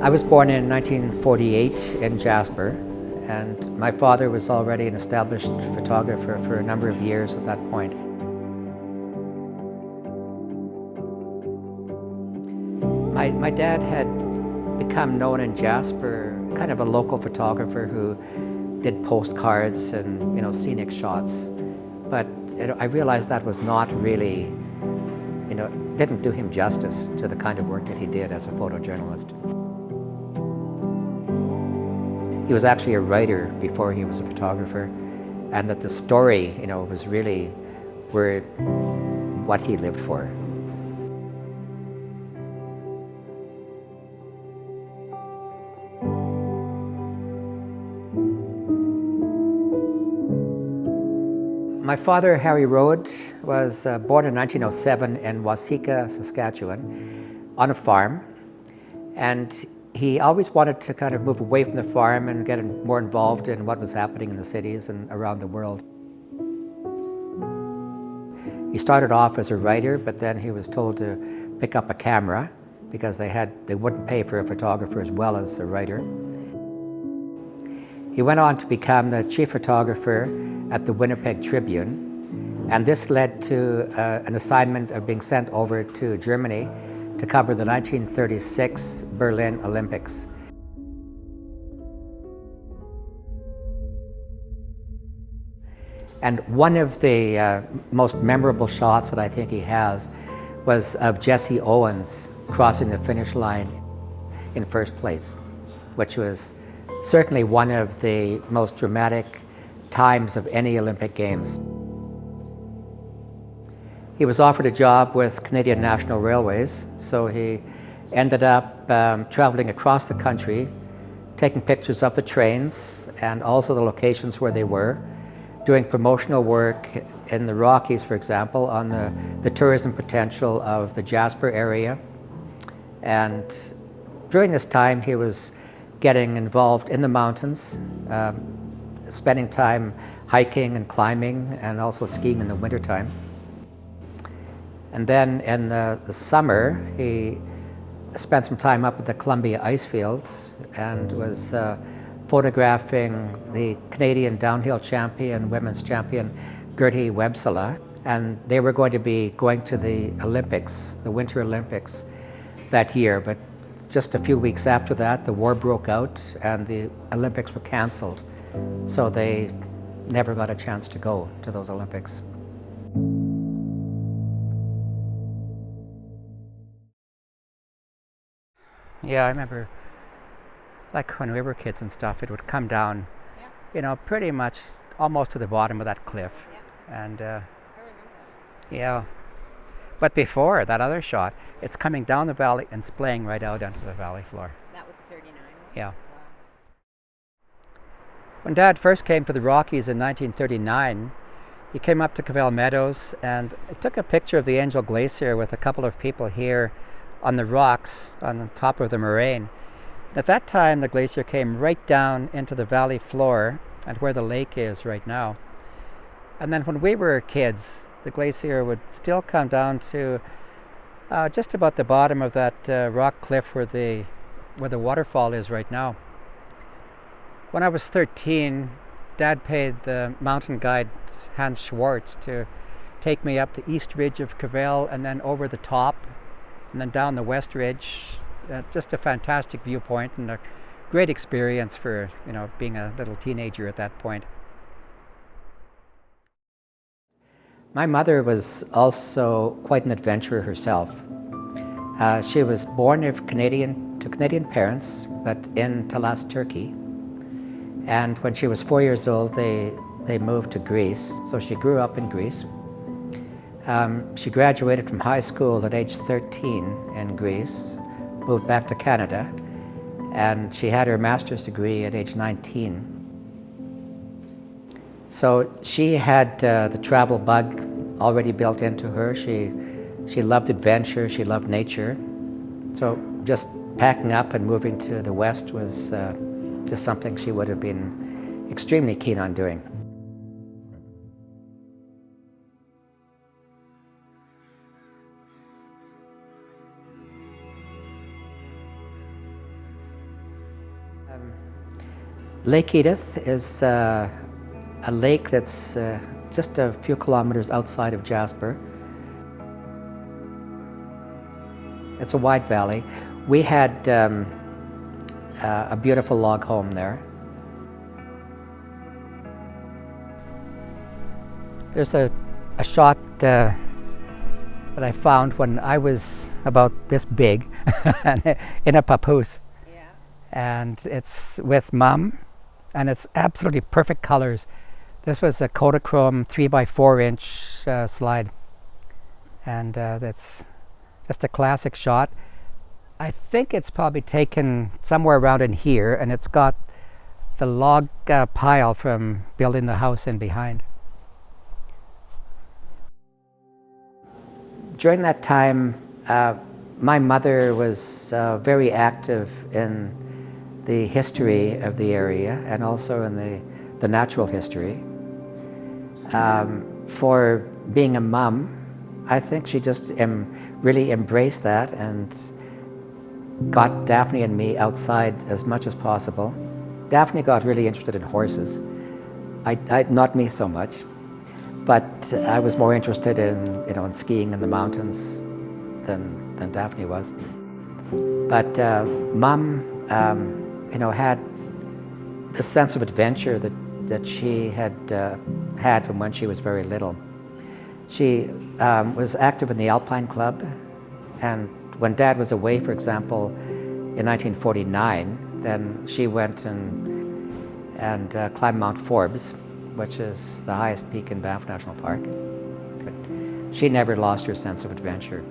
I was born in 1948 in Jasper, and my father was already an established photographer for a number of years at that point. My dad had become known in Jasper, kind of a local photographer who did postcards and scenic shots. But I realized that was not really, didn't do him justice to the kind of work that he did as a photojournalist. He was actually a writer before he was a photographer, and that the story, was really what he lived for. My father, Harry Rowed, was born in 1907 in Waseca, Saskatchewan, on a farm, and he always wanted to kind of move away from the farm and get more involved in what was happening in the cities and around the world. He started off as a writer, but then he was told to pick up a camera because they wouldn't pay for a photographer as well as a writer. He went on to become the chief photographer at the Winnipeg Tribune, and this led to an assignment of being sent over to Germany to cover the 1936 Berlin Olympics. And one of the most memorable shots that I think he has was of Jesse Owens crossing the finish line in first place, which was certainly one of the most dramatic times of any Olympic Games. He was offered a job with Canadian National Railways, so he ended up traveling across the country, taking pictures of the trains and also the locations where they were, doing promotional work in the Rockies, for example, on the tourism potential of the Jasper area. And during this time, he was getting involved in the mountains, spending time hiking and climbing and also skiing in the wintertime. And then in the summer, he spent some time up at the Columbia ice field and was photographing the Canadian downhill champion, women's champion, Gertie Websela. And they were going to be going to the Olympics, the Winter Olympics that year. But just a few weeks after that, the war broke out and the Olympics were canceled. So they never got a chance to go to those Olympics. Yeah, I remember, like when we were kids and stuff, it would come down, pretty much almost to the bottom of that cliff. Yeah. And I remember that. Yeah. But before that other shot, it's coming down the valley and splaying right out onto the valley floor. That was the 39 one? Yeah. Wow. When Dad first came to the Rockies in 1939, he came up to Cavell Meadows and took a picture of the Angel Glacier with a couple of people here on the rocks on the top of the moraine. At that time, the glacier came right down into the valley floor and where the lake is right now. And then when we were kids, the glacier would still come down to just about the bottom of that rock cliff where the waterfall is right now. When I was 13, Dad paid the mountain guide Hans Schwartz to take me up the east ridge of Cavell and then over the top and then down the west ridge. Just a fantastic viewpoint and a great experience for being a little teenager at that point. My mother was also quite an adventurer herself. She was born to Canadian parents, but in Talas, Turkey. And when she was 4 years old, they moved to Greece. So she grew up in Greece. She graduated from high school at age 13 in Greece, moved back to Canada, and she had her master's degree at age 19. So she had the travel bug already built into her. She loved adventure, she loved nature. So just packing up and moving to the West was just something she would have been extremely keen on doing. Lake Edith is a lake that's just a few kilometers outside of Jasper. It's a wide valley. We had a beautiful log home there. There's a shot that I found when I was about this big in a papoose. Yeah. And it's with Mom, and it's absolutely perfect colors. This was a Kodachrome 3x4 inch slide, and that's just a classic shot. I think it's probably taken somewhere around in here, and it's got the log pile from building the house in behind. During that time, my mother was very active in the history of the area and also in the natural history. For being a mom, I think she just really embraced that and got Daphne and me outside as much as possible. Daphne got really interested in horses. Not me so much, but I was more interested in skiing in the mountains than Daphne was. But Mom, had this sense of adventure that she had had from when she was very little. She was active in the Alpine Club, and when Dad was away, for example, in 1949, then she went and climbed Mount Forbes, which is the highest peak in Banff National Park. But she never lost her sense of adventure.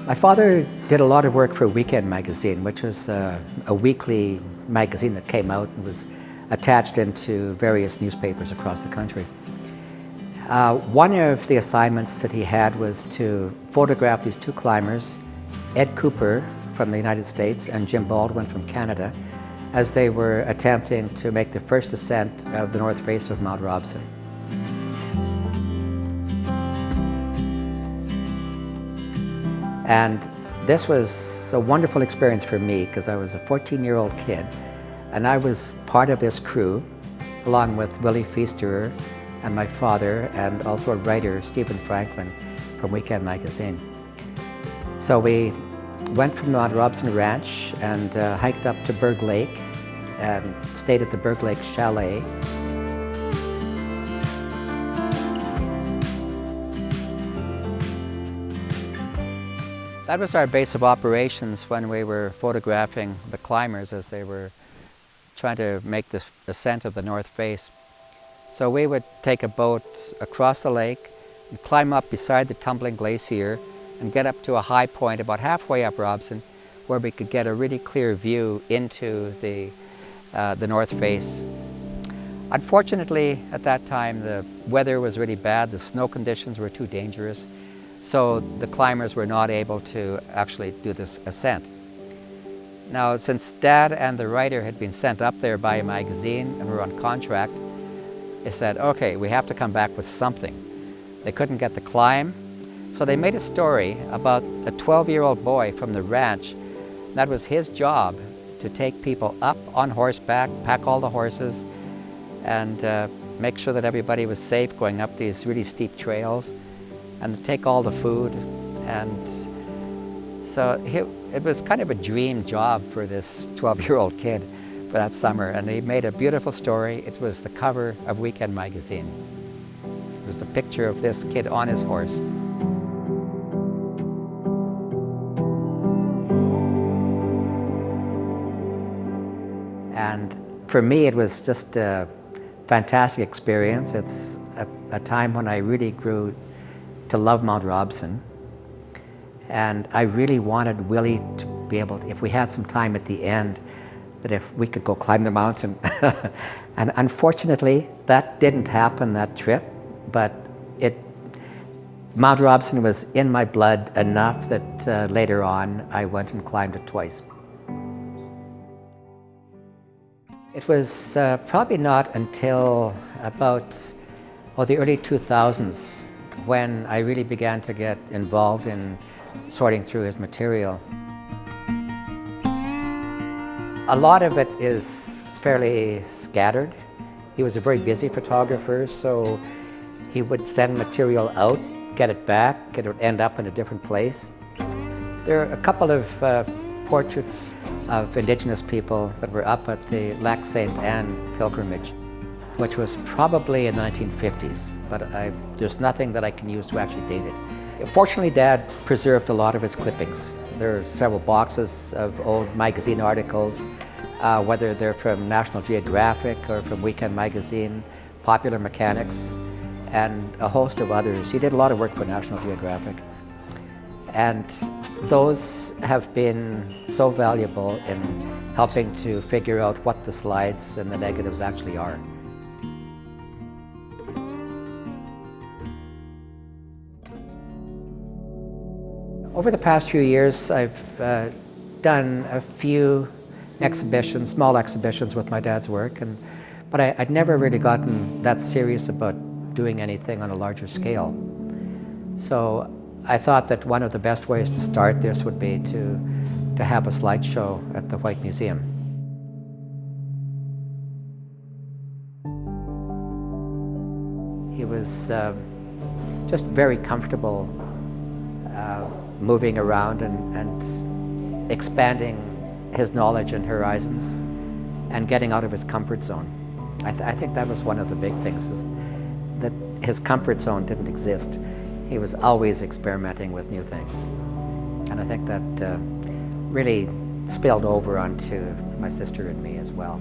My father did a lot of work for Weekend magazine, which was a weekly magazine that came out and was attached into various newspapers across the country. One of the assignments that he had was to photograph these two climbers, Ed Cooper from the United States and Jim Baldwin from Canada, as they were attempting to make the first ascent of the north face of Mount Robson. And this was a wonderful experience for me because I was a 14-year-old kid, and I was part of this crew along with Willie Feaster and my father, and also a writer, Stephen Franklin, from Weekend magazine. So we went from Mount Robson Ranch and hiked up to Berg Lake and stayed at the Berg Lake Chalet. That was our base of operations when we were photographing the climbers as they were trying to make the ascent of the north face. So we would take a boat across the lake and climb up beside the tumbling glacier and get up to a high point about halfway up Robson where we could get a really clear view into the north face. Unfortunately, at that time, the weather was really bad. The snow conditions were too dangerous. So the climbers were not able to actually do this ascent. Now, since Dad and the writer had been sent up there by a magazine and were on contract, they said, okay, we have to come back with something. They couldn't get the climb, so they made a story about a 12-year-old boy from the ranch. That was his job, to take people up on horseback, pack all the horses, and make sure that everybody was safe going up these really steep trails, and to take all the food. And so it was kind of a dream job for this 12-year-old kid for that summer, and he made a beautiful story. It was the cover of Weekend magazine. It was the picture of this kid on his horse. And for me, it was just a fantastic experience. It's a time when I really grew to love Mount Robson. And I really wanted Willie to be able to, if we had some time at the end, that if we could go climb the mountain. And unfortunately, that didn't happen that trip, but Mount Robson was in my blood enough that later on I went and climbed it twice. It was probably not until about the early 2000s when I really began to get involved in sorting through his material. A lot of it is fairly scattered. He was a very busy photographer, so he would send material out, get it back, it would end up in a different place. There are a couple of portraits of Indigenous people that were up at the Lac St. Anne pilgrimage, which was probably in the 1950s, but there's nothing that I can use to actually date it. Fortunately, Dad preserved a lot of his clippings. There are several boxes of old magazine articles, whether they're from National Geographic or from Weekend Magazine, Popular Mechanics, and a host of others. He did a lot of work for National Geographic. And those have been so valuable in helping to figure out what the slides and the negatives actually are. Over the past few years, I've done a few exhibitions, small exhibitions with my dad's work, but I'd never really gotten that serious about doing anything on a larger scale. So I thought that one of the best ways to start this would be to have a slideshow at the White Museum. He was just very comfortable moving around and expanding his knowledge and horizons and getting out of his comfort zone. I think that was one of the big things, is that his comfort zone didn't exist. He was always experimenting with new things. And I think that really spilled over onto my sister and me as well.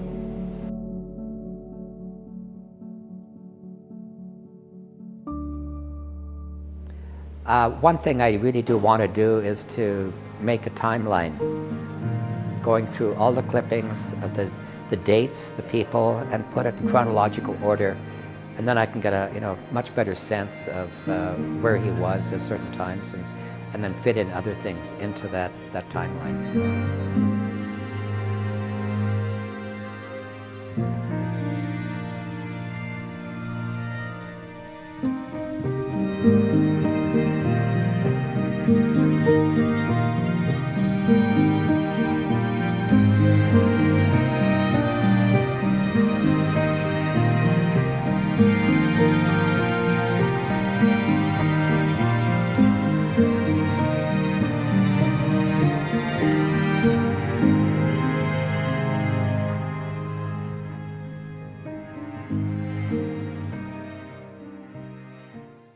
One thing I really do want to do is to make a timeline, going through all the clippings of the dates, the people, and put it in chronological order. And then I can get a much better sense of where he was at certain times, and then fit in other things into that timeline.